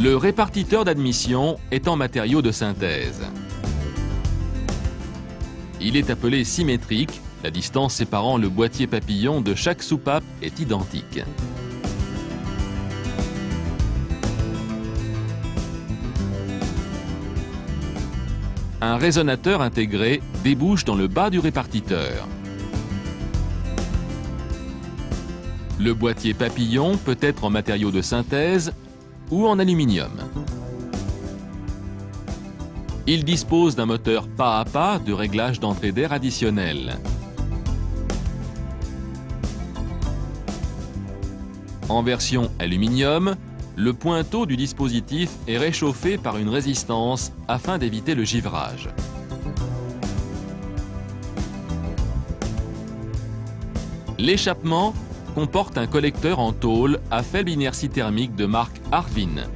Le répartiteur d'admission est en matériau de synthèse. Il est appelé symétrique, la distance séparant le boîtier papillon de chaque soupape est identique. Un résonateur intégré débouche dans le bas du répartiteur. Le boîtier papillon peut être en matériau de synthèse ou en aluminium. Il dispose d'un moteur pas à pas de réglage d'entrée d'air additionnel. En version aluminium, le pointeau du dispositif est réchauffé par une résistance afin d'éviter le givrage. L'échappement comporte un collecteur en tôle à faible inertie thermique de marque Arvin.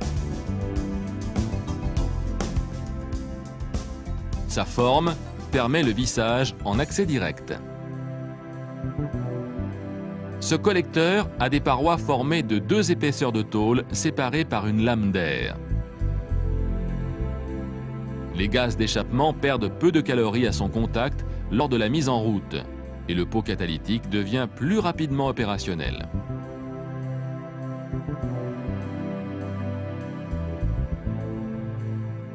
Sa forme permet le vissage en accès direct. Ce collecteur a des parois formées de 2 épaisseurs de tôle séparées par une lame d'air. Les gaz d'échappement perdent peu de calories à son contact lors de la mise en route et le pot catalytique devient plus rapidement opérationnel.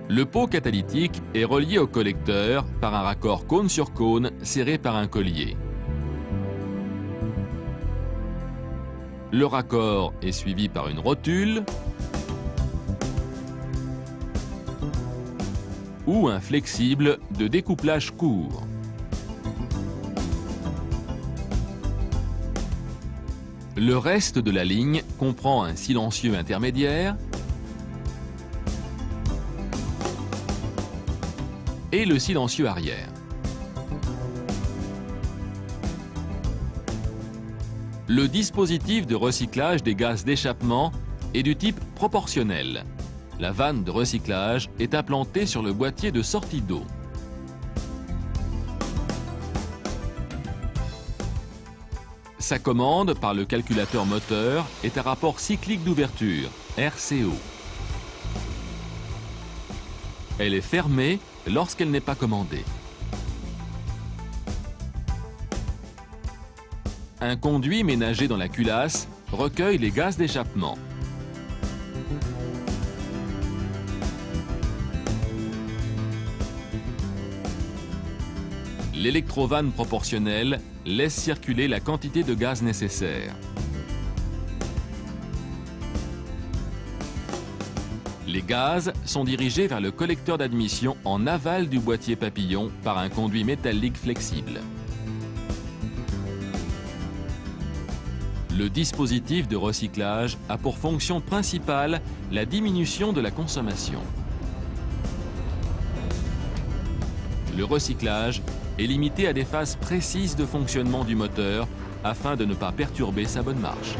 Le pot catalytique est relié au collecteur par un raccord cône sur cône serré par un collier. Le raccord est suivi par une rotule ou un flexible de découplage court. Le reste de la ligne comprend un silencieux intermédiaire et le silencieux arrière. Le dispositif de recyclage des gaz d'échappement est du type proportionnel. La vanne de recyclage est implantée sur le boîtier de sortie d'eau. Sa commande par le calculateur moteur est un rapport cyclique d'ouverture, RCO. Elle est fermée lorsqu'elle n'est pas commandée. Un conduit ménagé dans la culasse recueille les gaz d'échappement. L'électrovanne proportionnelle laisse circuler la quantité de gaz nécessaire. Les gaz sont dirigés vers le collecteur d'admission en aval du boîtier papillon par un conduit métallique flexible. Le dispositif de recyclage a pour fonction principale la diminution de la consommation. Le recyclage est limité à des phases précises de fonctionnement du moteur afin de ne pas perturber sa bonne marche.